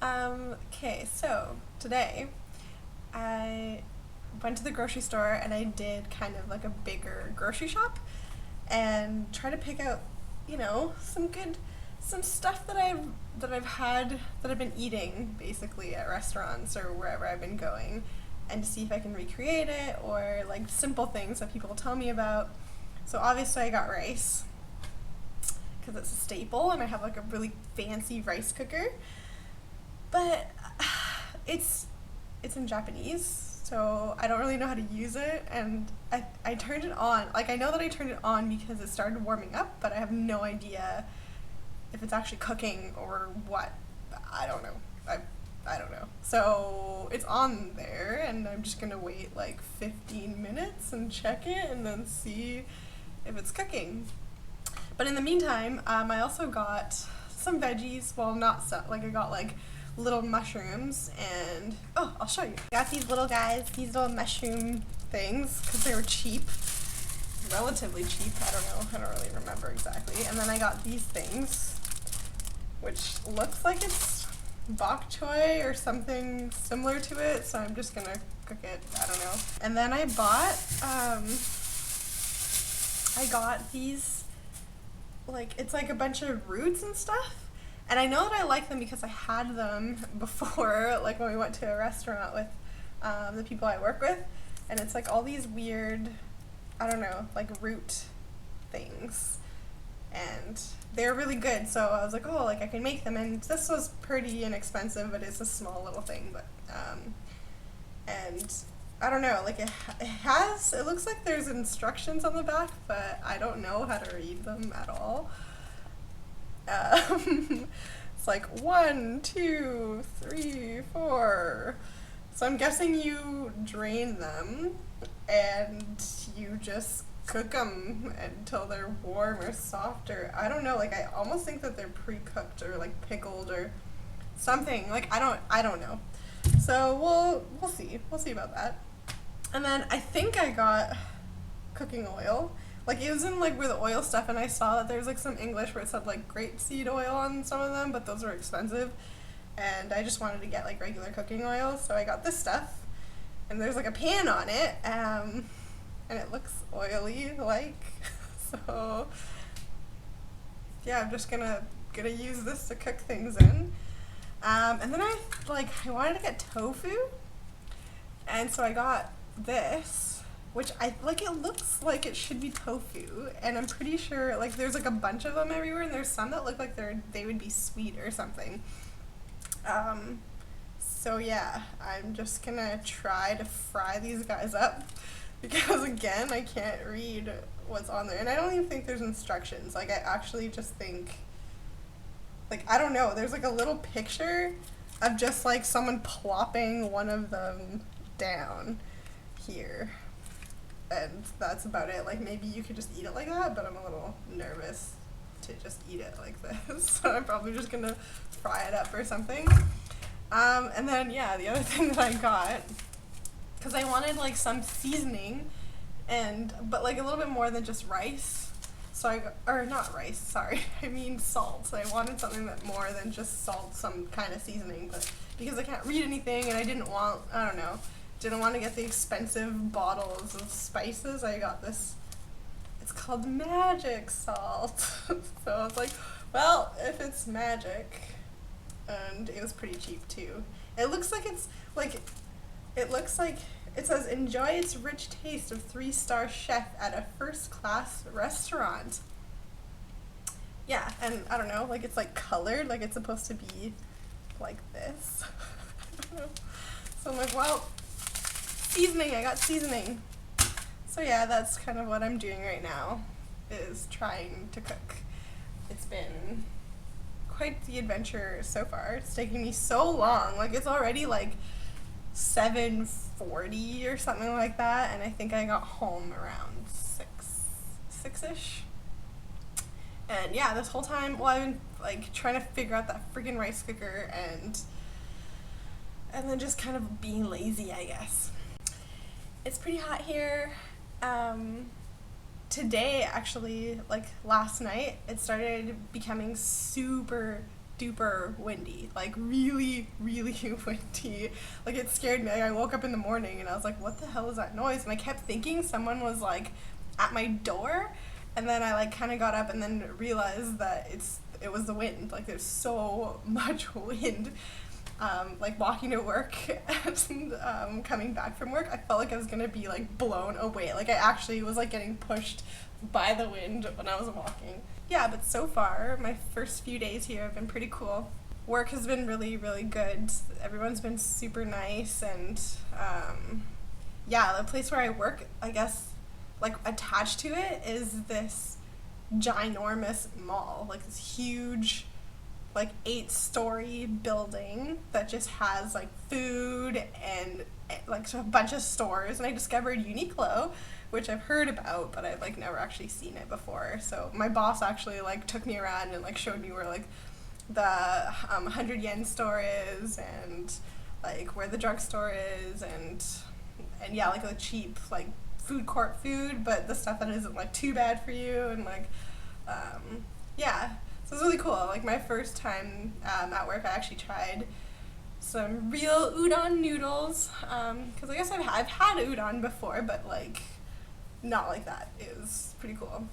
Okay, so today I went to the grocery store and I did kind of like a bigger grocery shop and try to pick out, some stuff that I've been eating basically at restaurants or wherever I've been going, and to see if I can recreate it or like simple things that people tell me about. So obviously I got rice because it's a staple and I have like a really fancy rice cooker. But it's in Japanese, so I don't really know how to use it, and I turned it on. Like, I know that I turned it on because it started warming up, but I have no idea if it's actually cooking or what. I don't know. I don't know. So it's on there, and I'm just gonna wait like 15 minutes and check it and then see if it's cooking. But in the meantime, I also got some veggies. Well, not some. Like, I got like little mushrooms, and I'll show you. I got these little guys, these little mushroom things, because they were cheap, relatively cheap. I don't really remember exactly. And then I got these things, which looks like it's bok choy or something similar to it, so I'm just gonna cook it. I don't know. And then I got these, like, it's like a bunch of roots and stuff. And I know that I like them because I had them before, like when we went to a restaurant with the people I work with. And it's like all these weird, I don't know, like root things. And they're really good. So I was like, oh, like I can make them. And this was pretty inexpensive, but it's a small little thing. But, and I don't know, like it looks like there's instructions on the back, but I don't know how to read them at all. It's like 1, 2, 3, 4. So I'm guessing you drain them and you just cook them until they're warm or soft, or I don't know. Like, I almost think that they're pre-cooked or like pickled or something. Like, I don't know. So we'll see. We'll see about that. And then I think I got cooking oil. Like, it was in like where the oil stuff, and I saw that there's like some English where it said like grapeseed oil on some of them, but those were expensive. And I just wanted to get like regular cooking oil, so I got this stuff. And there's like a pan on it, and it looks oily, like. So yeah, I'm just gonna use this to cook things in. And then I wanted to get tofu, and so I got this, which it looks like it should be tofu, and I'm pretty sure, like, there's like a bunch of them everywhere, and there's some that look like they would be sweet or something. So yeah, I'm just gonna try to fry these guys up, because again, I can't read what's on there, and I don't even think there's instructions. Like, I actually just think, like, I don't know, there's like a little picture of just like someone plopping one of them down here. And that's about it. Like, maybe you could just eat it like that, but I'm a little nervous to just eat it like this. So I'm probably just gonna fry it up or something. And then, yeah, the other thing that I got, because I wanted like some seasoning, but like a little bit more than just rice. So not rice, sorry, I mean salt. So I wanted something that more than just salt, some kind of seasoning, but because I can't read anything and I didn't want to get the expensive bottles of spices, I got this. It's called magic salt. So I was like, well, if it's magic, and it was pretty cheap too. It looks like it says, enjoy its rich taste of 3-star chef at a first-class restaurant. Yeah, and I don't know, like, it's like colored, like it's supposed to be like this. I don't know. So I'm like, well, seasoning, I got seasoning. So yeah, that's kind of what I'm doing right now, is trying to cook. It's been quite the adventure so far. It's taking me so long. Like, it's already like 7:40 or something like that, and I think I got home around 6-ish. And yeah, this whole time, well, I've been like trying to figure out that freaking rice cooker, and then just kind of being lazy, I guess. It's pretty hot here. Today, actually, like last night, it started becoming super, duper windy, like really, really windy. Like it scared me. Like, I woke up in the morning and I was like, what the hell is that noise? And I kept thinking someone was like at my door, and then I like kind of got up and then realized that it was the wind. Like there's so much wind. Like walking to work and coming back from work, I felt like I was gonna be like blown away. Like I actually was like getting pushed by the wind when I was walking. Yeah, but so far, my first few days here have been pretty cool. Work has been really, really good. Everyone's been super nice, and yeah, the place where I work, I guess, like attached to it is this ginormous mall, like this huge, like 8-story building that just has like food and like a bunch of stores. And I discovered Uniqlo, which I've heard about, but I've like never actually seen it before. So my boss actually like took me around and like showed me where like the 100 yen store is, and like where the drugstore is, and yeah, like a cheap like food court food, but the stuff that isn't like too bad for you, and like yeah, so it's really cool. Like my first time at work, I actually tried some real udon noodles, because I guess I've had udon before, but like not like that. It was pretty cool.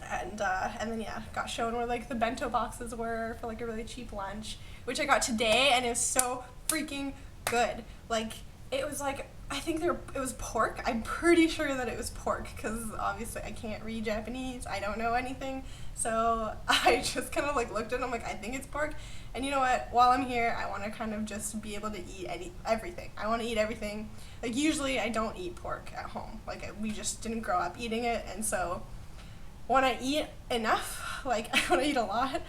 And then yeah, got shown where like the bento boxes were for like a really cheap lunch, which I got today, and it was so freaking good. Like it was like, I think it was pork. I'm pretty sure that it was pork, because obviously I can't read Japanese. I don't know anything. So I just kind of like looked at it and I'm like, I think it's pork. And you know what? While I'm here, I want to kind of just be able to eat everything. I want to eat everything. Like usually I don't eat pork at home. Like we just didn't grow up eating it. And so when I eat enough, like when I eat a lot,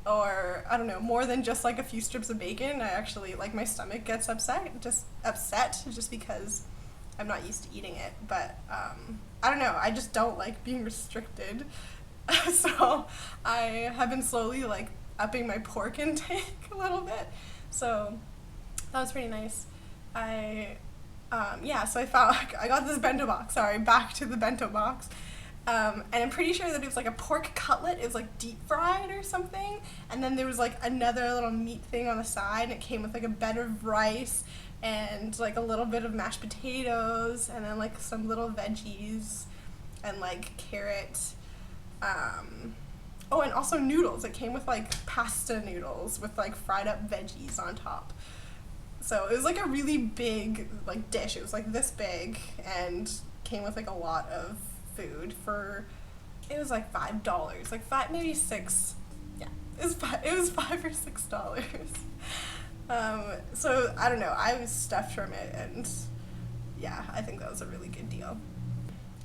or I don't know, more than just like a few strips of bacon, I actually, like my stomach gets upset just because I'm not used to eating it. But I don't know, I just don't like being restricted. So I have been slowly like upping my pork intake a little bit. So that was pretty nice. Yeah, so I got this bento box. Sorry, back to the bento box. And I'm pretty sure that it was like a pork cutlet. It was like deep fried or something. And then there was like another little meat thing on the side. And it came with like a bed of rice and like a little bit of mashed potatoes, and then like some little veggies and like carrot. Oh, and also noodles. It came with like pasta noodles with like fried up veggies on top. So it was like a really big like dish. It was like this big and came with like a lot of food for, it was like $5, like five, maybe $6. Yeah, it was $5 or $6. So I don't know, I was stuffed from it, and yeah, I think that was a really good deal.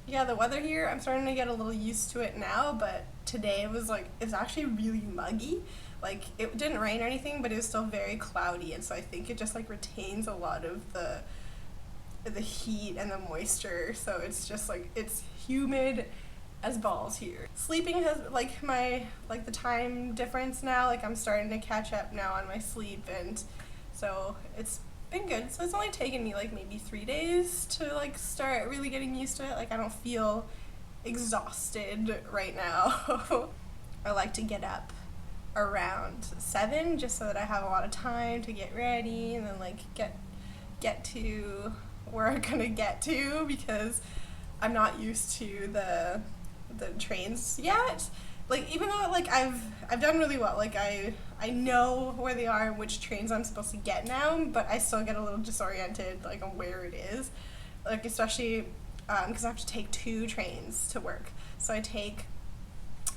Yeah, the weather here, I'm starting to get a little used to it now, but today was like, it's actually really muggy. Like it didn't rain or anything, but it was still very cloudy, and so I think it just like retains a lot of the heat and the moisture, so it's just like, it's humid as balls here. Sleeping has like the time difference now, like I'm starting to catch up now on my sleep, and so it's been good. So it's only taken me like maybe 3 days to like start really getting used to it. Like I don't feel exhausted right now. I like to get up around 7 just so that I have a lot of time to get ready and then like get to where I'm gonna get to, because I'm not used to the trains yet. Like even though like I've done really well, like I know where they are and which trains I'm supposed to get now, but I still get a little disoriented like on where it is, like especially because I have to take 2 trains to work. So I take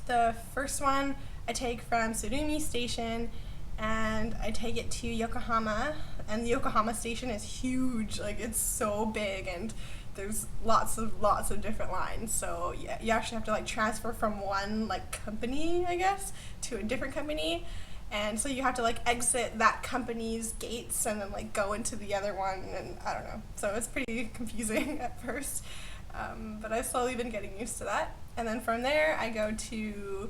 the first one, I take from Surumi Station, and I take it to Yokohama, and the Yokohama station is huge. Like it's so big, and there's lots of different lines. So yeah, you actually have to like transfer from one like company, I guess, to a different company, and so you have to like exit that company's gates and then like go into the other one, and I don't know. So it's pretty confusing at first, but I've slowly been getting used to that. And then from there I go to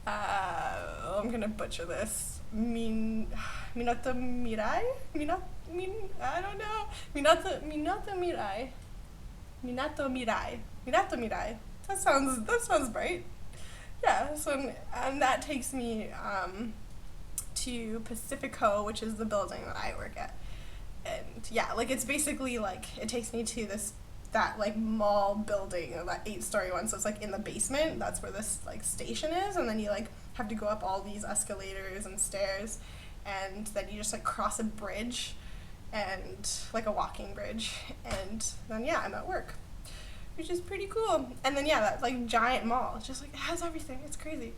I'm gonna butcher this. Minato Mirai? I don't know. Minato Mirai. That sounds right. Yeah, so and that takes me to Pacifico, which is the building that I work at. And yeah, like it's basically like it takes me to that like mall building, that 8-story one, so it's like in the basement. That's where this like station is, and then you like have to go up all these escalators and stairs, and then you just like cross a bridge, and like a walking bridge, and then yeah, I'm at work, which is pretty cool. And then yeah, that like giant mall, it's just like it has everything. It's crazy.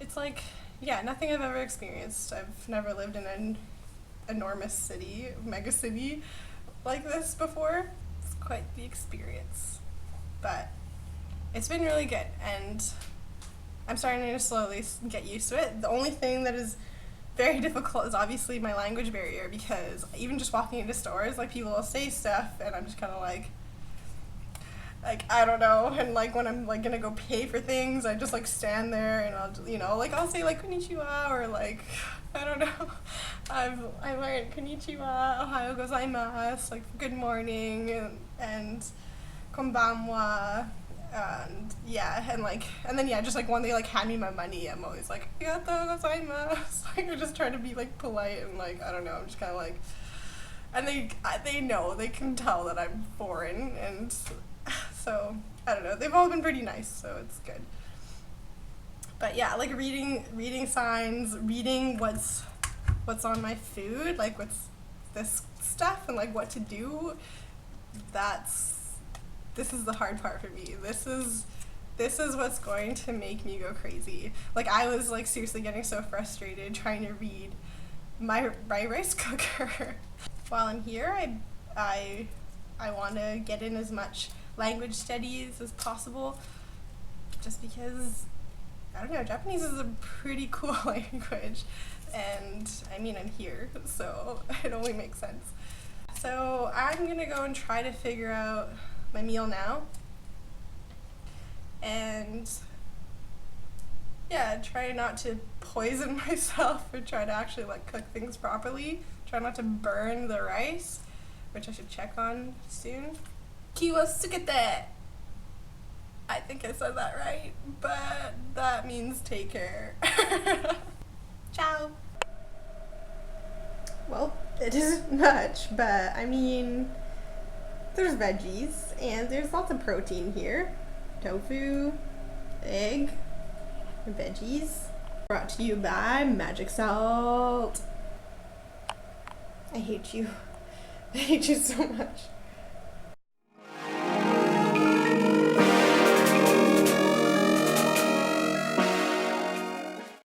It's like, yeah, nothing I've ever experienced. I've never lived in an enormous city, mega city like this before. It's quite the experience, but it's been really good, and I'm starting to slowly get used to it. The only thing that is very difficult is obviously my language barrier, because even just walking into stores, like people will say stuff and I'm just kind of like I don't know. And like when I'm like gonna go pay for things, I just like stand there and I'll say like konnichiwa, or like I don't know. I learned konnichiwa, ohayo gozaimasu, like good morning, and konbanwa. And yeah, and then yeah, just like when they like hand me my money, I'm always like arigatou gozaimasu. Like I just try to be like polite, and like I don't know, I'm just kind of like, and they know, they can tell that I'm foreign, and so I don't know, they've all been pretty nice, so it's good. But yeah, like reading signs, reading what's on my food, like what's this stuff, and like what to do. This is the hard part for me. This is what's going to make me go crazy. Like I was like seriously getting so frustrated trying to read my rice cooker. While I'm here, I want to get in as much language studies as possible, just because I don't know, Japanese is a pretty cool language, and I mean I'm here, so it only makes sense. So I'm gonna go and try to figure out my meal now, and yeah, try not to poison myself, or try to actually like cook things properly. Try not to burn the rice, which I should check on soon. Kiwa sukete! I think I said that right, but that means take care. Ciao! Well, it isn't much, but I mean, there's veggies, and there's lots of protein here. Tofu, egg, veggies. Brought to you by Magic Salt. I hate you. I hate you so much.